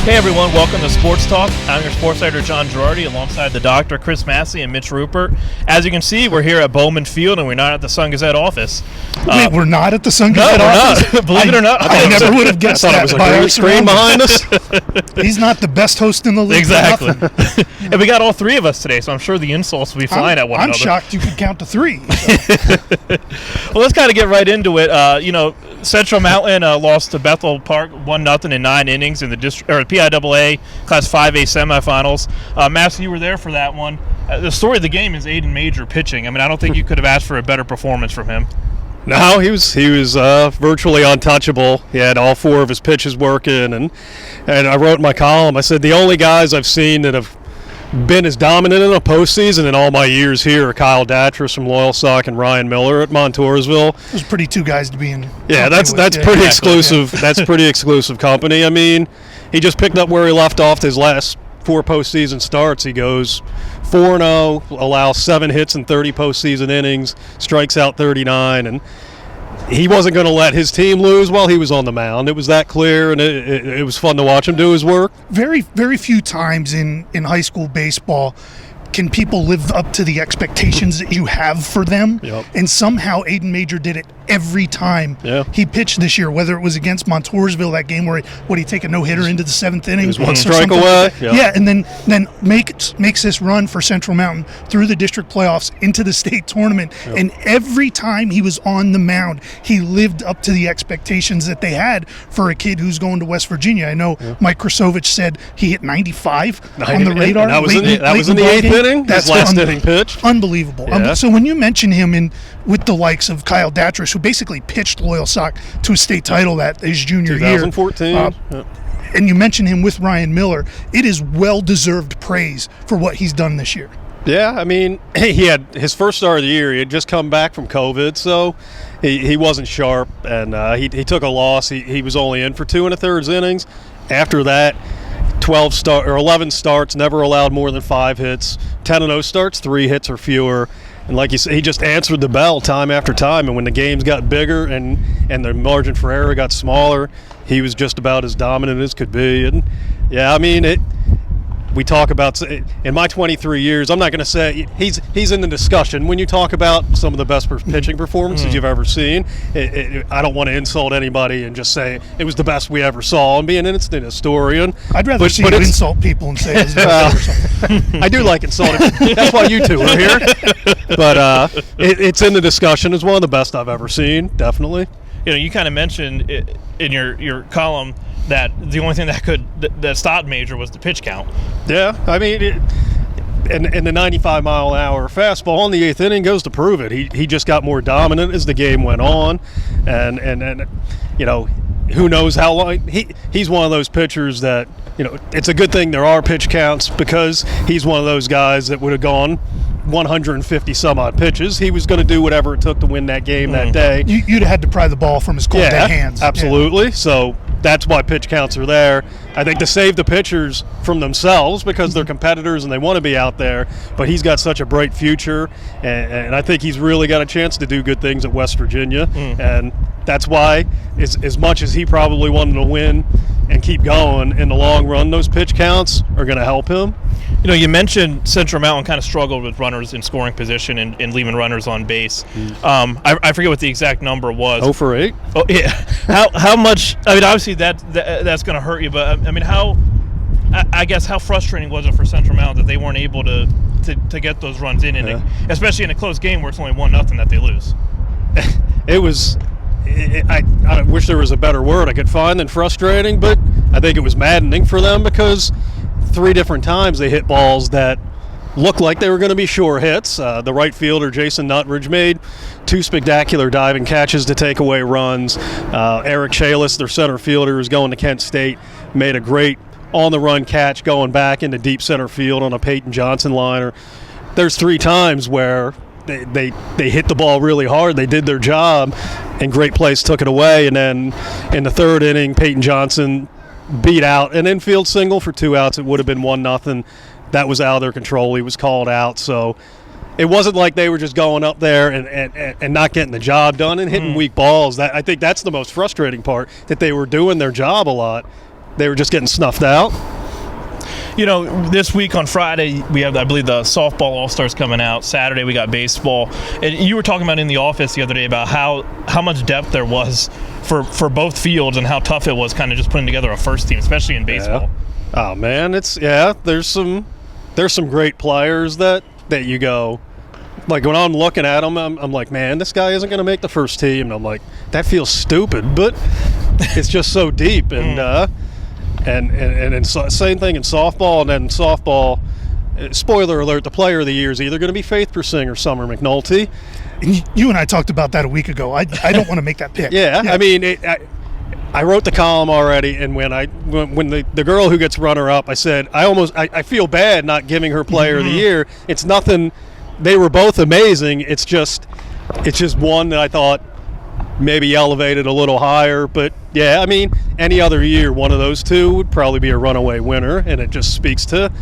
Hey everyone, welcome to Sports Talk. I'm your sports editor, Jon Gerardi, alongside the doctor, Chris Masse and Mitch Rupert. As you can see, we're here at Bowman Field, and we're not at the Sun-Gazette office. Wait, we're not at the Sun-Gazette office? Not. Believe it or not. I never would have guessed that. It was a green screen behind us. He's not the best host in the league. Exactly. And we got all three of us today, so I'm sure the insults will be flying at one another. I'm shocked you could count to three. Well, let's kind of get right into it. Central Mountain lost to Bethel Park 1-0 in 9 innings in the PIAA Class 5A semifinals. Mass, you were there for that one. The story of the game is Aiden Major pitching. I mean, I don't think you could have asked for a better performance from him. No, he was virtually untouchable. He had all 4 of his pitches working, and I wrote in my column, I said the only guys I've seen that have been as dominant in a postseason in all my years here are Kyle Datras from Loyalsock and Ryan Miller at Montoursville. Those are pretty 2 guys to be in. Yeah, that's pretty exclusive. Yeah. That's pretty exclusive company. I mean, he just picked up where he left off his last 4 postseason starts. He goes 4-0, allows 7 hits in 30 postseason innings, strikes out 39, and he wasn't going to let his team lose while he was on the mound. It was that clear, and it was fun to watch him do his work. Very, very few times in high school baseball can people live up to the expectations that you have for them. Yep. And somehow Aiden Major did it every time he pitched this year, whether it was against Montoursville, that game where he take a no-hitter into the 7th inning. It was 1 strike away. Yep. Yeah, and then makes this run for Central Mountain through the district playoffs into the state tournament. Yep. And every time he was on the mound, he lived up to the expectations that they had for a kid who's going to West Virginia. I know Mike Krasovich said he hit 95 on the radar. That was in the 8th inning. That's his last inning pitch. Unbelievable. Yeah. So when you mention him with the likes of Kyle Datras, who basically pitched Loyalsock to a state title that his junior 2014. year, and you mention him with Ryan Miller, it is well-deserved praise for what he's done this year. Yeah, I mean, he had his first start of the year. He had just come back from COVID, so he wasn't sharp, and he took a loss. He was only in for 2 1/3 innings. After that, 11 starts, never allowed more than 5 hits. 10-0 starts, 3 hits or fewer. And like you said, he just answered the bell time after time. And when the games got bigger and the margin for error got smaller, he was just about as dominant as could be. And yeah, I mean, we talk about, in my 23 years, I'm not going to say he's in the discussion. When you talk about some of the best pitching performances you've ever seen, I don't want to insult anybody and just say it was the best we ever saw and be an instant historian. I'd rather see you insult people and say it's the best ever saw. I do like insulting. That's why you two are here. But it's in the discussion as one of the best I've ever seen, definitely. You kind of mentioned in your column that the only thing that stopped Major was the pitch count. Yeah, I mean, and the 95-mile-an-hour fastball in the 8th inning goes to prove it. He just got more dominant as the game went on, and who knows how long. He's one of those pitchers that, it's a good thing there are pitch counts, because he's one of those guys that would have gone 150 some odd pitches. He was going to do whatever it took to win that game that day. You'd have had to pry the ball from his cold dead hands. Absolutely. Yeah. So that's why pitch counts are there. I think to save the pitchers from themselves, because they're competitors and they want to be out there, but he's got such a bright future, and I think he's really got a chance to do good things at West Virginia, and that's why, as much as he probably wanted to win and keep going, in the long run, those pitch counts are going to help him. You mentioned Central Mountain kind of struggled with runners in scoring position and leaving runners on base. I forget what the exact number was. 0 for 8. Oh yeah. How much? I mean, obviously that's going to hurt you, but I mean, I guess how frustrating was it for Central Mountain that they weren't able to get those runs in inning, especially in a close game where it's only 1-0 that they lose. It was. I wish there was a better word I could find than frustrating, but I think it was maddening for them, because 3 different times they hit balls that looked like they were going to be sure hits. The right fielder, Jason Nutridge, made 2 spectacular diving catches to take away runs. Eric Chalis, their center fielder, who's going to Kent State, made a great on-the-run catch going back into deep center field on a Peyton Johnson liner. There's 3 times where they hit the ball really hard. They did their job, and Great Place took it away. And then in the 3rd inning, Peyton Johnson beat out an infield single for 2 outs. It would have been 1-0. That was out of their control. He was called out. So it wasn't like they were just going up there and not getting the job done and hitting weak balls. I think that's the most frustrating part, that they were doing their job a lot, they were just getting snuffed out. You know, this week on Friday, we have, I believe, the softball All-Stars coming out. Saturday, we got baseball. And you were talking about in the office the other day about how much depth there was for both fields and how tough it was kind of just putting together a first team, especially in baseball. Yeah. Oh, man, there's some great players that you go, like when I'm looking at them, I'm like, man, this guy isn't going to make the first team. And I'm like, that feels stupid, but it's just so deep. And same thing in softball. And then softball, spoiler alert, the player of the year is either going to be Faith Persing or Summer McNulty. You and I talked about that a week ago. I don't want to make that pick. Yeah. I mean, I wrote the column already, and when the girl who gets runner-up, I said, I feel bad not giving her player of the year. It's nothing. They were both amazing. It's just one that I thought maybe elevated a little higher. But, yeah, I mean, any other year, one of those two would probably be a runaway winner, and it just speaks to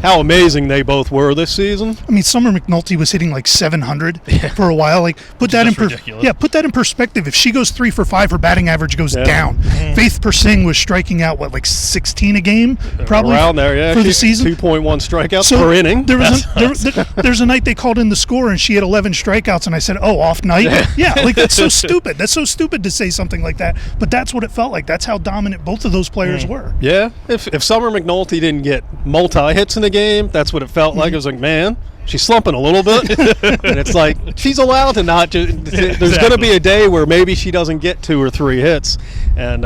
how amazing they both were this season. I mean, Summer McNulty was hitting like 700 for a while. Like, put that in perspective. If she goes 3 for 5, her batting average goes down. Mm-hmm. Faith Persing was striking out like 16 a game, probably around there. Yeah, for the season. 2.1 strikeouts per inning. There's a night they called in the score and she had 11 strikeouts, and I said, "Oh, off night." Yeah, like that's so stupid. That's so stupid to say something like that. But that's what it felt like. That's how dominant both of those players were. Yeah, if Summer McNulty didn't get multi hits in the game, that's what it felt like. It was like, man, she's slumping a little bit. And it's like, she's allowed to not just, there's going to be a day where maybe she doesn't get 2 or 3 hits. And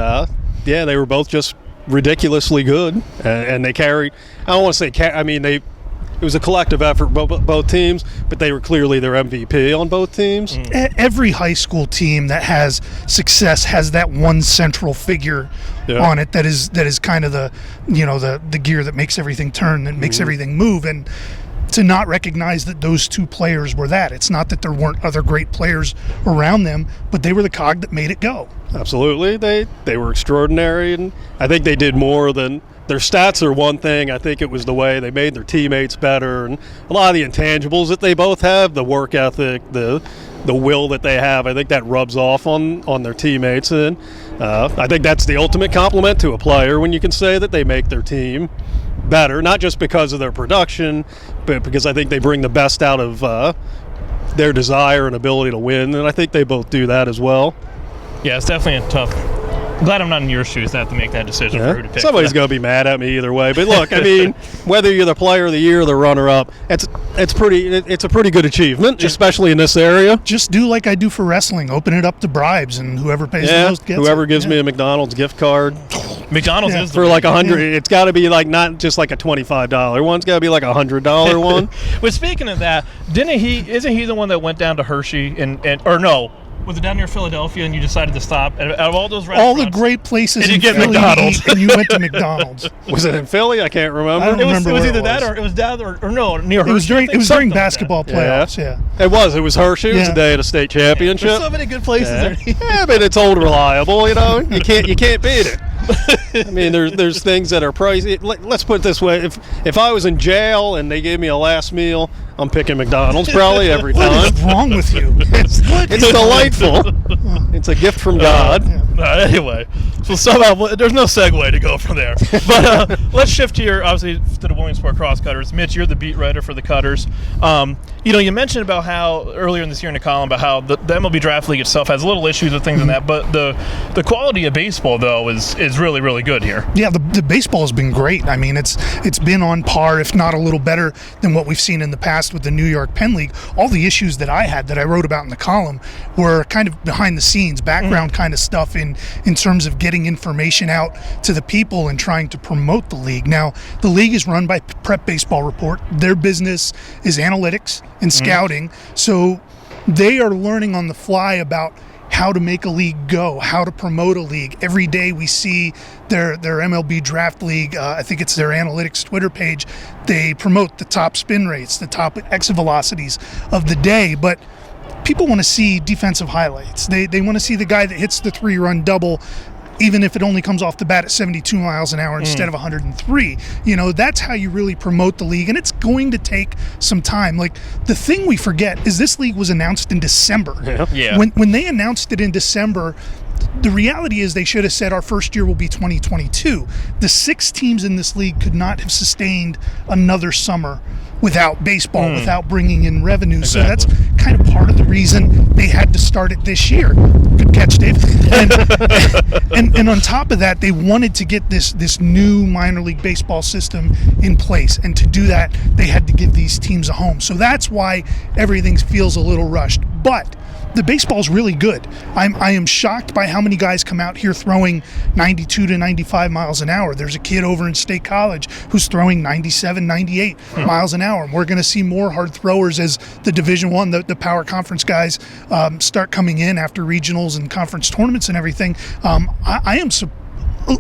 they were both just ridiculously good, and they carried, I don't want to say it was a collective effort, both teams, but they were clearly their MVP on both teams. Every high school team that has success has that one central figure on it that is kind of the gear that makes everything turn, that makes everything move. And to not recognize that those two players were that. It's not that there weren't other great players around them, but they were the cog that made it go. Absolutely. They were extraordinary, and I think they did more than their stats are one thing. I think it was the way they made their teammates better, and a lot of the intangibles that they both have, the work ethic, the will that they have, I think that rubs off on their teammates. And I think that's the ultimate compliment to a player when you can say that they make their team better, not just because of their production, but because I think they bring the best out of their desire and ability to win, and I think they both do that as well. Yeah, it's definitely a tough. I'm glad I'm not in your shoes to have to make that decision for who to pick. Somebody's going to be mad at me either way. But look, I mean, whether you're the player of the year or the runner-up, it's a pretty good achievement, especially in this area. Just do like I do for wrestling. Open it up to bribes, and whoever pays the most gets whoever it. gives me a McDonald's gift card. McDonald's is for like $100. It's got to be like not just like a $25 one. It's got to be like a $100 one. Well, speaking of that, isn't he the one that went down to Hershey or no? Was it down near Philadelphia and you decided to stop? Out of all those restaurants, all the great places and in get Philly McDonald's, and you went to McDonald's. Was it in Philly? I can't remember. I don't remember. It was where either it that or it was down or no near Hershey. It was during basketball playoffs. Yeah. It was Hershey. It was the day of the state championship. There's so many good places there. Yeah, but it's old reliable. You know, you can't beat it. I mean, there's things that are pricey. Let's put it this way: if I was in jail and they gave me a last meal, I'm picking McDonald's probably every time. What is wrong with you? It's delightful. It's a gift from God. Anyway, so somehow there's no segue to go from there. But let's shift here, obviously, to the Williamsport Crosscutters. Mitch, you're the beat writer for the Cutters. You mentioned about how earlier in this year in the column about how the MLB Draft League itself has little issues with things in that, but the quality of baseball though is really, really good here. Yeah, the baseball has been great. I mean, it's been on par, if not a little better than what we've seen in the past with the New York Penn League. All the issues that I had that I wrote about in the column were kind of behind the scenes, background kind of stuff in terms of getting information out to the people and trying to promote the league. Now, the league is run by Prep Baseball Report. Their business is analytics and scouting, so they are learning on the fly about how to make a league go, how to promote a league. Every day we see their MLB Draft League, I think it's their analytics Twitter page, they promote the top spin rates, the top exit velocities of the day, but people want to see defensive highlights. They want to see the guy that hits the 3-run double, even if it only comes off the bat at 72 miles an hour instead of 103. That's how you really promote the league, and it's going to take some time. Like, the thing we forget is this league was announced in December. Yeah. When they announced it in December, the reality is they should have said our first year will be 2022. The 6 teams in this league could not have sustained another summer without baseball, without bringing in revenue. Exactly. So that's kind of part of the reason they had to start it this year. Good catch, Dave. And on top of that, they wanted to get this new minor league baseball system in place. And to do that, they had to give these teams a home. So that's why everything feels a little rushed. But the baseball's really good. I am shocked by how many guys come out here throwing 92 to 95 miles an hour. There's a kid over in State College who's throwing 97, 98 miles an hour. And we're going to see more hard throwers as the Division I, the power conference guys start coming in after regionals and conference tournaments and everything. I am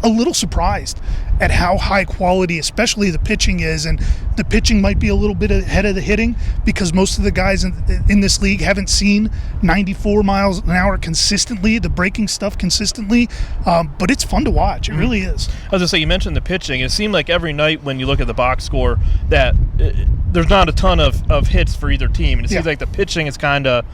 a little surprised at how high quality, especially the pitching is, and the pitching might be a little bit ahead of the hitting because most of the guys in this league haven't seen 94 miles an hour consistently, the breaking stuff consistently, but it's fun to watch. It really is. I was going to say, you mentioned the pitching. It seemed like every night when you look at the box score that there's not a ton of hits for either team, and it seems like the pitching is kind of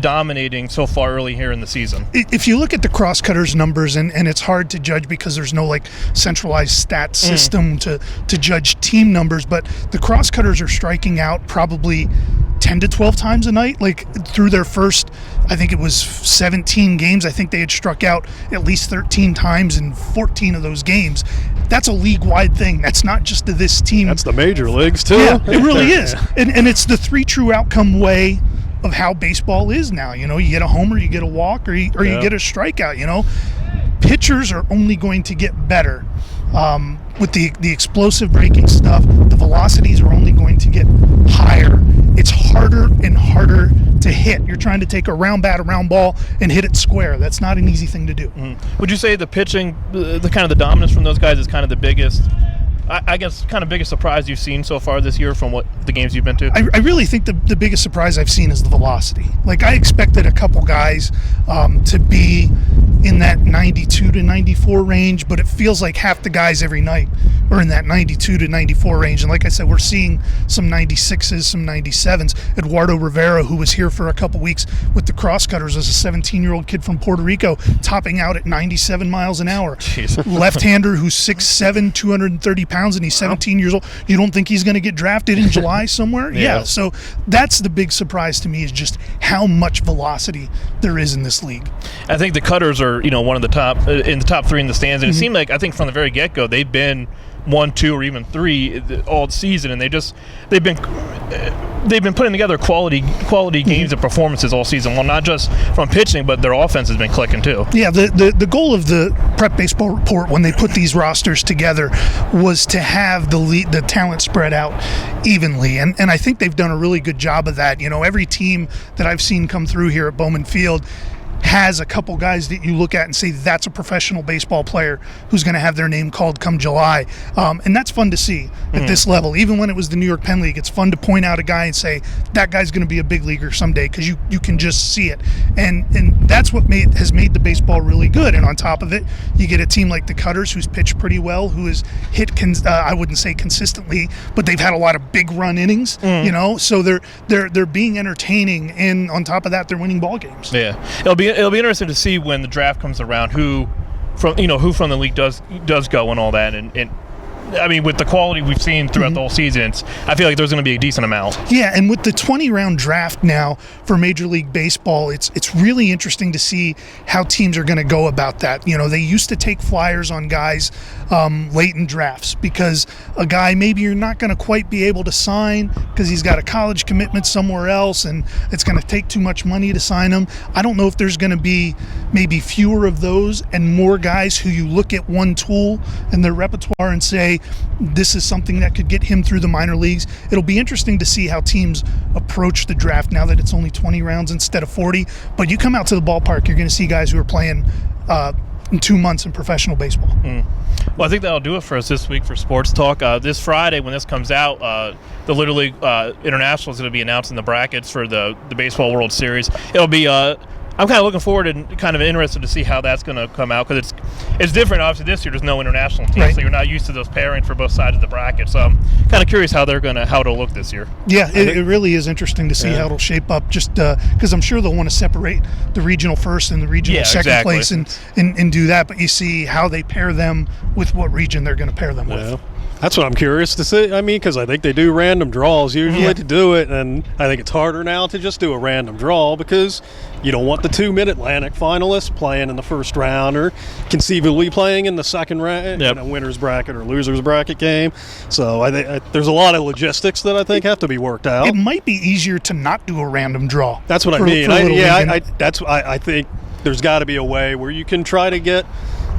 dominating so far early here in the season. If you look at the Crosscutters numbers, and it's hard to judge because there's no like centralized stat system to judge team numbers, but the Crosscutters are striking out probably 10 to 12 times a night. Like through their first, I think it was 17 games, I think they had struck out at least 13 times in 14 of those games. That's a league-wide thing. That's not just to this team. That's the major leagues too. Yeah, it really is. And it's the 3 true outcome way of how baseball is now. You know, you get a homer, you get a walk, or you get a strikeout. You know, pitchers are only going to get better with the explosive breaking stuff. The velocities are only going to get higher. It's harder and harder to hit. You're trying to take a round bat, a round ball, and hit it square. That's not an easy thing to do. Would you say the pitching, the kind of the dominance from those guys is kind of the biggest, I guess, kind of biggest surprise you've seen so far this year from what the games you've been to? I really think the biggest surprise I've seen is the velocity. Like, I expected a couple guys to be in that 92 to 94 range, but it feels like half the guys every night are in that 92 to 94 range. And like I said, we're seeing some 96s, some 97s. Eduardo Rivera, who was here for a couple weeks with the Crosscutters as a 17-year-old kid from Puerto Rico, topping out at 97 miles an hour. Jeez. Left-hander who's 6'7", 230 pounds, and he's 17 years old. You don't think he's going to get drafted in July somewhere? Yeah. So that's the big surprise to me, is just how much velocity there is in this league. I think the Cutters are, one of the top in the top 3 in the stands, and it seemed like, I think from the very get-go, they've been 1, 2, or even 3 all season, and they've been putting together quality games and performances all season. Well, not just from pitching, but their offense has been clicking too. Yeah, the goal of the Prep Baseball Report when they put these rosters together was to have the talent spread out evenly, and I think they've done a really good job of that. Every team that I've seen come through here at Bowman Field has a couple guys that you look at and say that's a professional baseball player who's going to have their name called come July. And that's fun to see at this level. Even when it was the New York Penn League, it's fun to point out a guy and say that guy's going to be a big leaguer someday, because you can just see it. And that's what has made the baseball really good. And on top of it, you get a team like the Cutters, who's pitched pretty well, who has hit, I wouldn't say consistently, but they've had a lot of big run innings, so they're being entertaining, and on top of that, they're winning ball games. Yeah. It'll be interesting to see when the draft comes around who from the league does go and all that, and I mean, with the quality we've seen throughout the whole season, I feel like there's going to be a decent amount. Yeah, and with the 20-round draft now for Major League Baseball, it's really interesting to see how teams are going to go about that. They used to take flyers on guys late in drafts, because a guy maybe you're not going to quite be able to sign because he's got a college commitment somewhere else, and it's going to take too much money to sign him. I don't know if there's going to be maybe fewer of those and more guys who you look at one tool in their repertoire and say, this is something that could get him through the minor leagues. It'll be interesting to see how teams approach the draft now that it's only 20 rounds instead of 40. But you come out to the ballpark, you're going to see guys who are playing in 2 months in professional baseball. Well, I think that'll do it for us this week for Sports Talk. This Friday, when this comes out, the Little League International is going to be announcing the brackets for the Baseball World Series. It'll be I'm kind of looking forward and kind of interested to see how that's going to come out, because it's different. Obviously, this year there's no international team, Right. so you're not used to those pairings for both sides of the bracket. So I'm kind of curious how it'll look this year. Yeah, it really is interesting to see how it'll shape up. Just because I'm sure they'll want to separate the regional first and the regional second place and do that. But you see how they pair them with what region they're going to pair them with. That's what I'm curious to see. I mean, because I think they do random draws usually to do it, and I think it's harder now to just do a random draw because you don't want the 2 Mid-Atlantic finalists playing in the first round or conceivably playing in the second round in a winner's bracket or loser's bracket game. So I think there's a lot of logistics that I think have to be worked out. It might be easier to not do a random draw. That's what I mean. I think there's got to be a way where you can try to get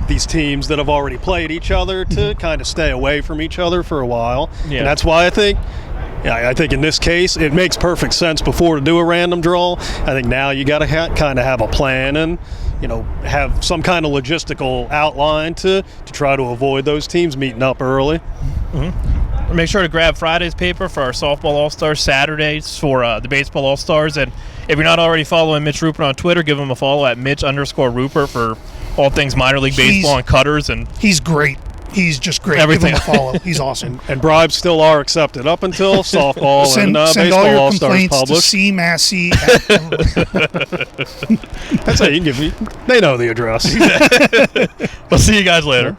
these teams that have already played each other to kind of stay away from each other for a while. And that's why I think in this case it makes perfect sense before to do a random draw. I think now you got to kind of have a plan and have some kind of logistical outline to try to avoid those teams meeting up early. Make sure to grab Friday's paper for our softball All-Stars, Saturdays for the baseball All-Stars. And if you're not already following Mitch Rupert on Twitter, give him a follow at Mitch_Rupert for all things minor league baseball and cutters. And he's great. He's just great. Everything. Give him a follow. He's awesome. And bribes still are accepted up until softball send and send baseball all your All-Stars complaints to published. C. Masse. That's how you can give me. They know the address. we'll see you guys later.